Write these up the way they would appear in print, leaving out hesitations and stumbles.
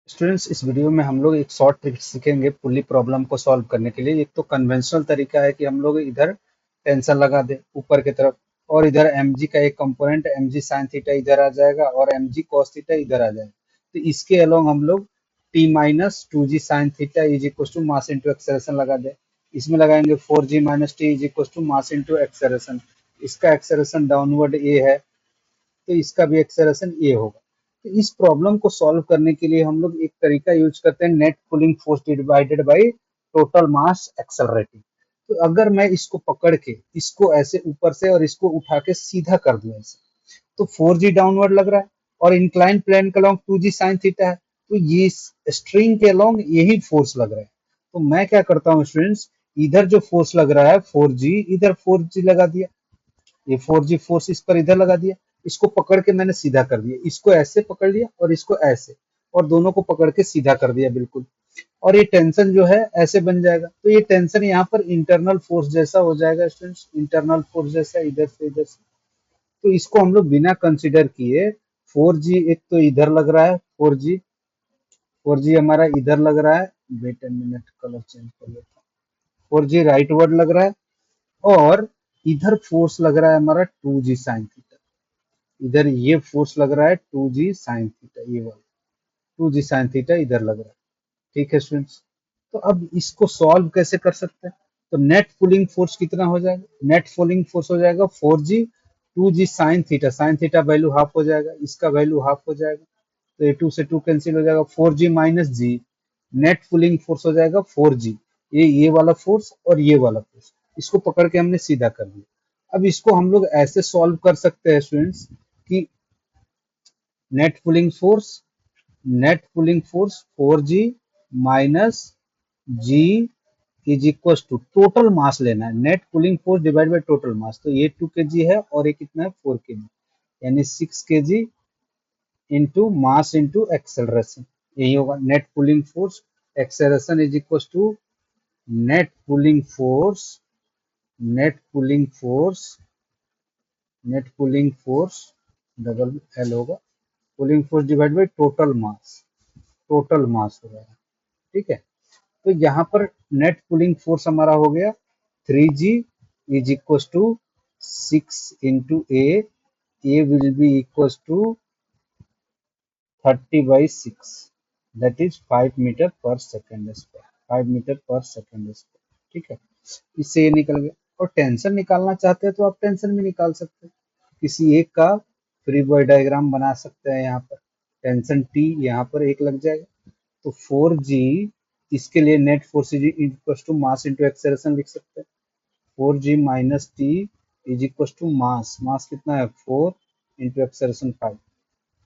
Students, इस video में हम लोग एक शॉर्ट ट्रिक सीखेंगे पुली प्रॉब्लम को सॉल्व करने के लिए। एक तो कन्वेंशनल तरीका है कि हम लोग इधर टेंशन लगा दें ऊपर की तरफ, और इधर mg का एक कंपोनेंट mg साइन थीटा इधर आ जाएगा और mg cos थीटा इधर आ जाएगा। तो इसके अलोंग हम लोग t minus two g sine theta is equal to mass into acceleration लगा दें। इसमें लगाएंगे 4g minus T is equal to mass into acceleration. इसका एक्सेलरेशन डाउनवर्ड ए है तो इसका भी एक्सेलरेशन ए होगा। तो इस प्रॉब्लम को सॉल्व करने के लिए हम लोग एक तरीका यूज करते हैं, net pulling force divided by total mass accelerating. तो अगर मैं इसको पकड़ के इसको ऐसे ऊपर से और इसको उठा के सीधा कर दूं ऐसे, तो 4g डाउनवर्ड लग रहा है और इंक्लाइन प्लेन के अलोंग 2g साइन थीटा है, तो ये स्ट्रिंग के अलोंग यही फोर्स लग रहा है। तो मैं क्या करता हूँ स्टूडेंट्स, इधर जो फोर्स लग रहा है 4g, इधर 4g लगा दिया, ये 4g फोर्स इस पर इधर लगा दिया, इसको पकड़ के मैंने सीधा कर दिया, इसको ऐसे पकड़ लिया और इसको ऐसे, और दोनों को पकड़ के सीधा कर दिया बिल्कुल। और ये टेंशन जो है ऐसे बन जाएगा, तो ये टेंशन यहाँ पर इंटरनल फोर्स जैसा हो जाएगा स्टूडेंट्स, इंटरनल फोर्स जैसा इधर से। तो इसको हम लोग बिना कंसिडर किए 4g, एक तो इधर लग रहा है 4g हमारा इधर लग रहा है, wait a minute colour change कर लेता हूँ, 4g राइट वर्ड लग रहा है, और इधर फोर्स लग रहा है हमारा 2g साइन थीटा, इधर ये फोर्स लग रहा है 2g साइन थीटा, ये वाला 2g साइन थीटा इधर लग रहा है। ठीक है स्टूडेंट्स, तो अब इसको सॉल्व कैसे कर सकते हैं? तो नेट पुलिंग फोर्स कितना हो जाएगा? नेट पुलिंग फोर्स हो जाएगा 4g 2g sine theta value half हो जाएगा, इसका वैल्यू हाफ हो जाएगा, तो ये 2 से 2 कैंसिल हो जाएगा, 4g माइनस जी, नेट पुलिंग फोर्स हो जाएगा 4g, ये वाला फोर्स और ये वाला फोर्स, इसको पकड़ के हमने सीधा कर दिया। अब इसको हम लोग ऐसे सॉल्व कर सकते हैं स्टूडेंट्स कि net pulling force, four g minus g is equal to total mass लेना है, net pulling force divide by total mass. तो ये 2 kg है और ये कितना है 4 kg, यानी 6 kg into mass into acceleration, यही होगा net pulling force. Acceleration is equal to net pulling force, net pulling force, net pulling force double L होगा, pulling force divide by total mass, total mass हो जाएगा। ठीक है, तो यहाँ पर नेट पुलिंग फोर्स हमारा हो गया 3g is equal to 6 into a will be equal to 30/6, that is 5 metre per second square, 5 metre per second square. ठीक है, इससे ये निकल गया। और टेंशन निकालना चाहते हैं तो आप टेंशन भी निकाल सकते हैं, किसी एक का फ्री बॉडी डायग्राम बना सकते हैं। यहाँ पर टेंशन टी यहाँ पर एक लग जाएगा, तो 4g, इसके लिए net force is equal to mass into acceleration लिख सकते हैं, 4g minus T is equal to mass, mass कितना है 4 into acceleration 5,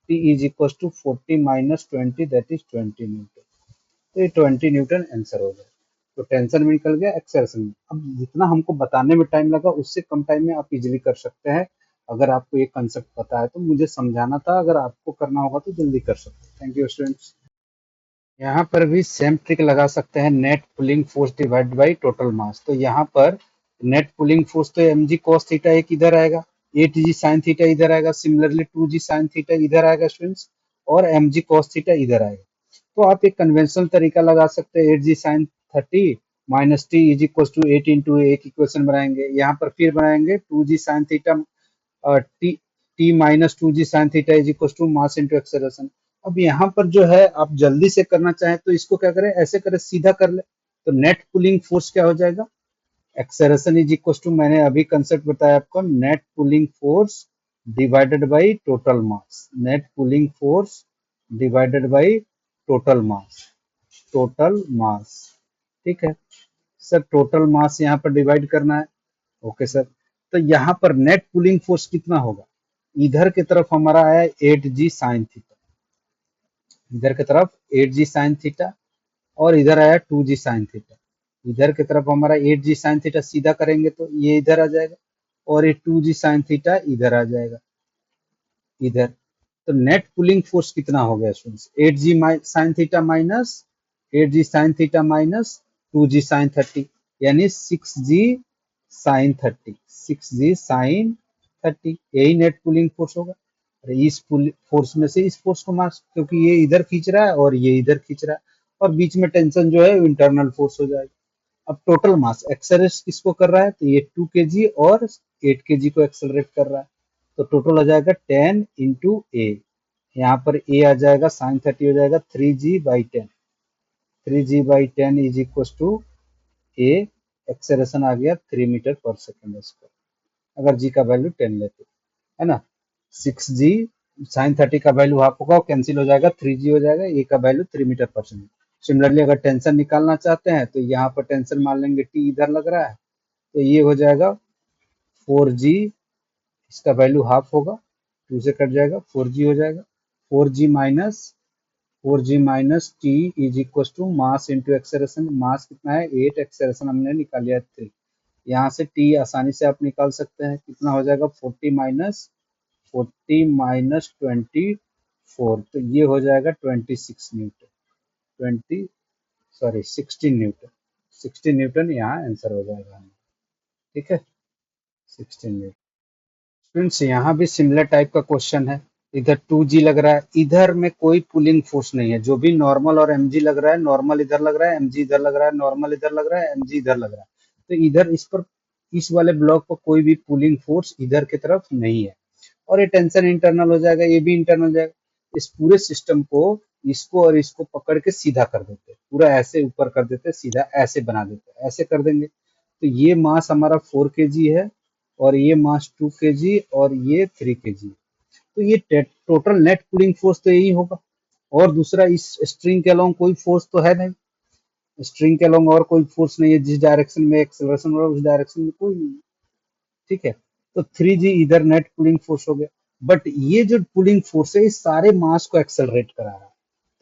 T is equal to 40 minus 20, that is 20 newton. तो ये 20 न्यूटन आंसर हो गया। तो टेंशन में निकल गया, एक्सेलरेशन में। अब जितना हमको बताने में टाइम लगा उससे कम टाइम में आप इजीली कर सकते हैं। अगर आपको ये कंसेप्ट पता है तो मुझे समझाना था, अगर आपको करना होगा तो जल्दी कर सकते हैं। Thank you students. यहाँ पर भी सेम ट्रिक लगा सकते हैं, net pulling force divide by total mass. तो यहाँ पर नेट पुलिंग फोर्स तो mg cos थीटा एक इधर आएगा, 8g साइन थीटा इधर आएगा, सिमिलरली 2g साइन थीटा इधर आएगा स्टूडेंट्स, और mg cos थीटा इधर आएगा। तो आप एक कन्वेंशनल तरीका लगा सकते हैं, 8g sine 30 minus T is equal to 8 into एक इक्वेशन बनाएंगे, यहाँ पर फिर बनाएंगे 2g sine theta T, T minus 2g sine theta is equal to mass into acceleration. अब यहाँ पर जो है आप जल्दी से करना चाहें तो इसको क्या करें, ऐसे करें, सीधा कर ले। तो नेट पुलिंग फोर्स क्या हो जाएगा, एक्सेलरेशन इज इक्वल टू, मैंने अभी कंसेप्ट बताया आपको, net pulling force divided by total mass, net pulling force divided by total mass, total मास। ठीक है सर, टोटल मास यहाँ पर डिवाइड करना है। ओके सर, तो यहाँ पर नेट पुलिंग फोर्स कितना होगा, इधर की तरफ हमारा आया 8g साइन थीटा, इधर की तरफ 8g साइन थीटा, और इधर आया 2g साइन थीटा, इधर की तरफ हमारा 8g साइन थीटा, सीधा करेंगे तो ये इधर आ जाएगा, और ये 2g साइन थीटा इधर आ जाएगा, इधर। तो नेट पुलिंग फोर्स कितना हो गया students, 8g sine theta minus 8g sine theta minus 2g sine 30, यानी 6g साइन 30, 6g साइन 30, यही नेट पुलिंग फोर्स होगा। अरे इस फोर्स में से इस फोर्स को मास, क्योंकि ये इधर खींच रहा है और ये इधर खींच रहा है, और बीच में टेंशन जो है इंटरनल फोर्स हो जाएगा। अब टोटल मास एक्सेलरेट किसको कर रहा है, तो ये 2 kg और 8 kg को एक्सेलरेट कर रहा है। तो टोटल हो जाएगा 10 इंटू ए, यहाँ पर ए आ जाएगा साइन 30 हो जाएगा 3g/10। 3g/10 is equal to a, acceleration आ गया 3 मीटर पर सेकेंड स्क्वायर, अगर जी का वैल्यू 10 लेते है ना। 6g साइन 30 का वैल्यू हाफ होगा, कैंसिल हो जाएगा, 3g हो जाएगा, ए का value 3 metre per second. Similarly अगर टेंशन निकालना चाहते हैं तो यहाँ पर टेंशन मान लेंगे, टी इधर लग रहा है, तो ये हो जाएगा 4g, इसका वैल्यू हाफ होगा, 2 से कट जाएगा, 4g हो जाएगा। 4g minus T is equal to mass into acceleration. Mass कितना है 8, एक्सेलरेशन हमने निकाल लिया 3। यहाँ से टी आसानी से आप निकाल सकते हैं, कितना हो जाएगा 40 माइनस 24, तो ये हो जाएगा 26 न्यूटन। 20 sorry 16 Newton. 16 न्यूटन यहाँ आंसर हो जाएगा हमारा। ठीक है, 16 न्यूटन। फ्रेंड्स यहाँ भी सिमिलर टाइप का क्वेश्चन है। इधर 2g लग रहा है, इधर में कोई पुलिंग फोर्स नहीं है, जो भी नॉर्मल और mg लग रहा है, नॉर्मल इधर लग रहा है, mg इधर लग रहा है, नॉर्मल इधर लग रहा है, mg इधर लग रहा है। तो इधर इस पर, इस वाले ब्लॉक पर कोई भी पुलिंग फोर्स इधर की तरफ नहीं है, और ये टेंशन इंटरनल हो जाएगा, ये भी इंटरनल हो जाएगा। इस पूरे सिस्टम को, इसको और इसको पकड़ के सीधा कर देते, पूरा ऐसे ऊपर कर देते, सीधा ऐसे बना देते, ऐसे कर देंगे। तो ये मास हमारा 4 kg है, और ये मास 2 kg, और ये 3 kg। तो ये टोटल नेट पुलिंग फोर्स तो यही होगा, और दूसरा इस स्ट्रिंग के अलोंग कोई फोर्स तो है नहीं, स्ट्रिंग के अलोंग और कोई फोर्स नहीं है, जिस डायरेक्शन में एक्सेलरेशन हो रहा है उस डायरेक्शन में कोई नहीं है। ठीक है, तो 3g इधर नेट पुलिंग फोर्स हो गया, बट ये जो पुलिंग फोर्स है, इस सारे मास को एक्सेलरेट करा रहा है।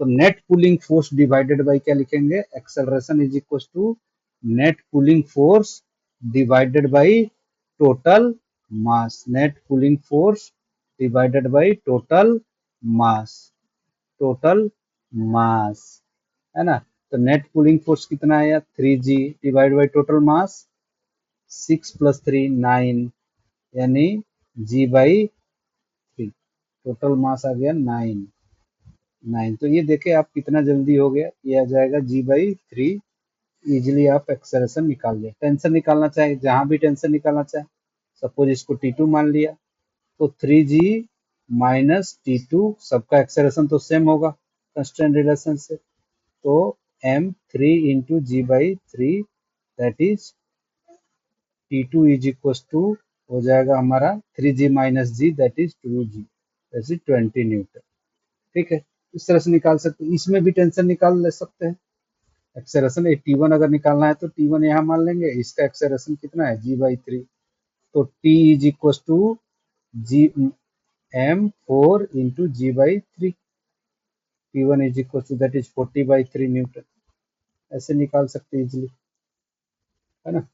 तो net pulling force divided by क्या लिखेंगे, acceleration is equal to net pulling force divided by total mass. Net pulling force divided by total mass, total mass, है ना। तो नेट पुलिंग फोर्स कितना आया, 3g डिवाइड बाय टोटल मास, 6 + 3 9, यानी g/3। Total mass आ गया 9। तो ये देखे आप कितना जल्दी हो गया, ये आ जाएगा g/3। इजिली आप एक्सेलरेशन निकाल लिया। टेंशन निकालना चाहे, जहां भी टेंशन निकालना चाहे, सपोज इसको T2 मान लिया, तो 3g माइनस T2, सबका एक्सेलरेशन तो सेम होगा कंस्टेंट रिलेशन से, तो m3 into g/3, that is T2 is equal to हो जाएगा हमारा 3g minus g, that is 2g, that is 20 newton. ठीक है, इस तरह से निकाल सकते हैं। इसमें भी टेंशन निकाल ले सकते हैं, एक्सेलरेशन T1 अगर निकालना है तो T1 यहाँ मान लेंगे, इसका एक्सेलरेशन कितना है g/3, तो T is equal to g m4 into g/3, T1 is equal to that is 40/3 newton. ऐसे निकाल सकते हैं इजिली, है ना।